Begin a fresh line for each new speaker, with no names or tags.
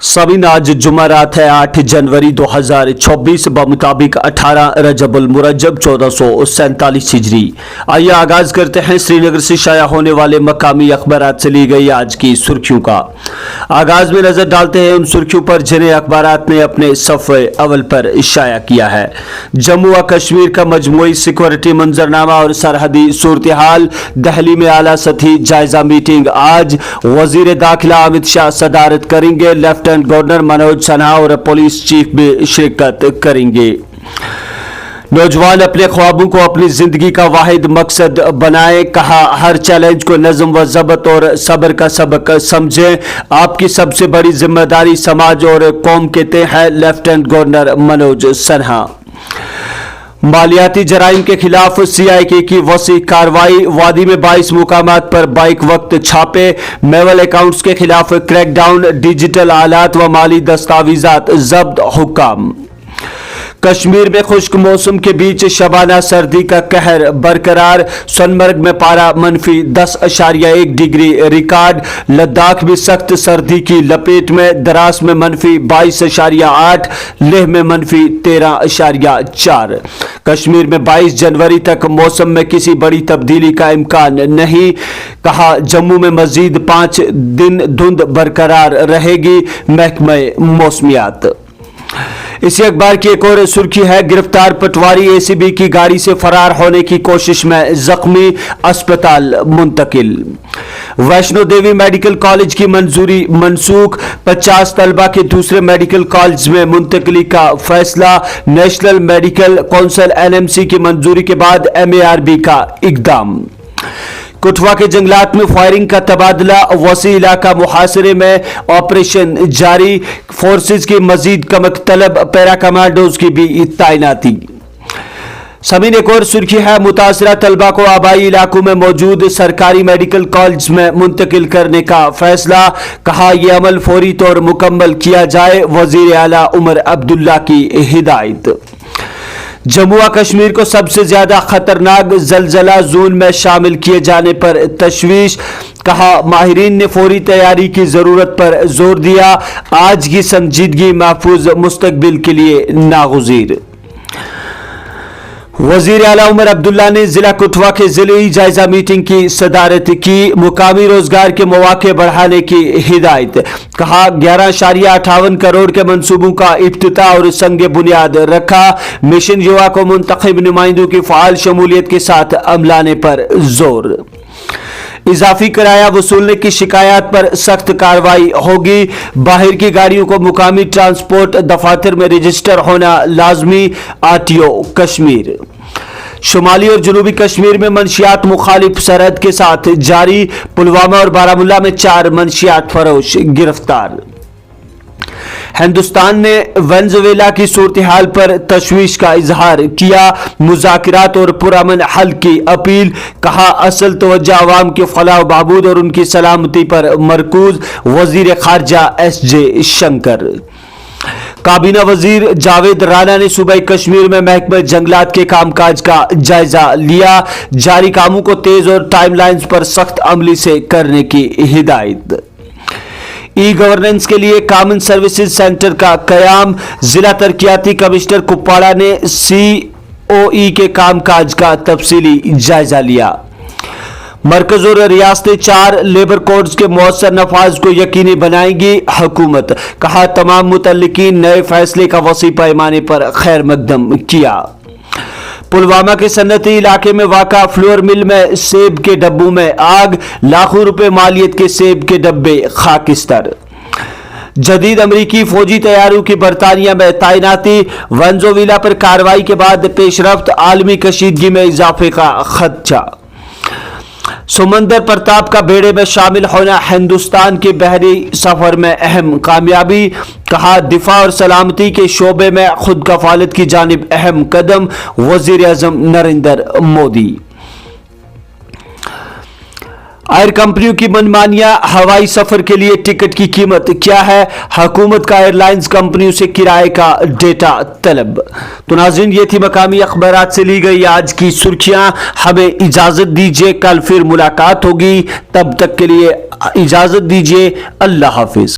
सबिन आज जुमेरात है 8 जनवरी 2024 बमुताबिक 18 रजबुल मुरज्जब 1447 हिजरी। आइए आगाज करते हैं श्रीनगर से शाया होने वाले मकामी अखबारात से ली गई आज की सुर्खियों का। आगाज में नजर डालते हैं उन सुर्खियों पर जिन्हें अखबारात ने अपने सफ़े अव्वल पर शाया किया है। जम्मू व कश्मीर का मजमूई सिक्योरिटी मंजरनामा और सरहदी सूरत हाल, दिल्ली में आला सतही जायजा मीटिंग आज। वजीर दाखिला अमित शाह सदारत करेंगे, लेफ्टिनेंट गवर्नर मनोज सिन्हा और पुलिस चीफ भी शिरकत करेंगे। नौजवान अपने ख्वाबों को अपनी जिंदगी का वाहिद मकसद बनाए, कहा हर चैलेंज को नज़्म व ज़ब्त और सब्र का सबक समझें, आपकी सबसे बड़ी जिम्मेदारी समाज और कौम कहते हैं लेफ्टिनेंट गवर्नर मनोज सिन्हा। मालियाती जराइम के खिलाफ CIK की वसी कार्रवाई, वादी में 22 मुकामात पर बाइक वक्त छापे, मेवल अकाउंट्स के खिलाफ क्रैकडाउन, डिजिटल आलात व माली दस्तावेजात जब्त हुक्म। कश्मीर में खुश्क मौसम के बीच शबाना सर्दी का कहर बरकरार, सोनमर्ग में पारा -10.1 डिग्री रिकॉर्ड, लद्दाख भी सख्त सर्दी की लपेट में, द्रास में -22.8, लेह में -13.4। कश्मीर में 22 जनवरी तक मौसम में किसी बड़ी तब्दीली का इम्कान नहीं, कहा जम्मू में मजीद 5 दिन धुंध बरकरार रहेगी, महकमे मौसमियात। इसी अखबार की एक और सुर्खी है, गिरफ्तार पटवारी ACB की गाड़ी से फरार होने की कोशिश में जख्मी, अस्पताल मुंतकिल। वैष्णो देवी मेडिकल कॉलेज की मंजूरी मनसूख, 50 तलबा के दूसरे मेडिकल कॉलेज में मुंतकली का फैसला, नेशनल मेडिकल काउंसिल NMC की मंजूरी के बाद MARB का इकदाम। कुटवा के जंगलात में फायरिंग का तबादला, वसी इलाका मुहासरे में ऑपरेशन जारी, फोर्सेज की मजीद कमक तलब, पैरा कमांडोज की भी तैनाती। समीन एक और सुर्खी है, मुतासरा तलबा को आबाई इलाकों में मौजूद सरकारी मेडिकल कॉलेज में मुंतकिल करने का फैसला, कहा यह अमल फौरी तौर मुकम्मल किया जाए, वजीर आला उमर अब्दुल्ला की हिदायत। जम्मू व कश्मीर को सबसे ज्यादा खतरनाक जलजला जोन में शामिल किए जाने पर तशवीश, कहा माहिरीन ने फौरी तैयारी की जरूरत पर जोर दिया, आज की संजीदगी महफूज मुस्तकबिल के लिए नागुज़ीर। वजीर आला उमर अब्दुल्ला ने जिला कुटवा के जिले जायजा मीटिंग की सदारत की, मुकामी रोजगार के मौके बढ़ाने की हिदायत, कहा 11.58 करोड़ के मंसूबों का इफ्तिताह और संग बुनियाद रखा, मिशन युवा को मुंतखब नुमाइंदों की फाल शमूलियत के साथ अमलाने पर जोर। इजाफी किराया वसूलने की शिकायत पर सख्त कार्रवाई होगी, बाहर की गाड़ियों को मुकामी ट्रांसपोर्ट दफातर में रजिस्टर होना लाजमी, RTO कश्मीर। शुमाली और जनूबी कश्मीर में मंशियात मुखालिफ सरहद के साथ जारी, पुलवामा और बारामुल्ला में 4 मंशियात फरोश गिरफ्तार। हिंदुस्तान ने वेनेजुएला की सूरत हाल पर तशवीश का इजहार किया, मुज़ाकरात और पुरअमन हल की अपील, कहा असल तवज्जो अवाम के फलाह बहबूद और उनकी सलामती पर मरकूज, वजीर खारजा SJ शंकर। काबीना वजीर जावेद राना ने सूबाई कश्मीर में महकमे जंगलात के कामकाज का जायजा लिया, जारी कामों को तेज और टाइमलाइंस पर सख्त अमली से करने की हिदायत। गवर्नेंस के लिए कॉमन सर्विसेज सेंटर का कयाम, जिला तरक्याती कमिश्नर कुपवाड़ा ने COE के कामकाज का तफसीली जायजा लिया। मरकज और रियासतें 4 लेबर कोड्स के मौसर नफाज को यकीनी बनाएंगी हुकूमत, कहा तमाम मुतल्लिकीन नए फैसले का वसी पैमाने पर खैर मकदम किया। पुलवामा के सन्नती इलाके में वाक़ा फ्लोर मिल में सेब के डब्बों में आग, लाखों रुपए मालियत के सेब के डब्बे खाकिस्तर। जदीद अमरीकी फौजी तैयारों की बरतानिया में तैनाती, वेनेजुएला पर कार्रवाई के बाद पेशरफ्त, आलमी कशीदगी में इजाफे का खदशा। समंदर प्रताप का बेड़े में शामिल होना हिंदुस्तान के बहरी सफर में अहम कामयाबी, कहा दिफा और सलामती के शोबे में खुद कफालत की जानिब अहम कदम, वजीर आजम नरेंद्र मोदी। एयर कंपनियों की मनमानियां, हवाई सफर के लिए टिकट की कीमत क्या है, हुकूमत का एयरलाइंस कंपनियों से किराए का डेटा तलब। तो नाज़रीन ये थी मकामी अखबारात से ली गई आज की सुर्खियां, हमें इजाजत दीजिए, कल फिर मुलाकात होगी, तब तक के लिए इजाजत दीजिए, अल्लाह हाफिज।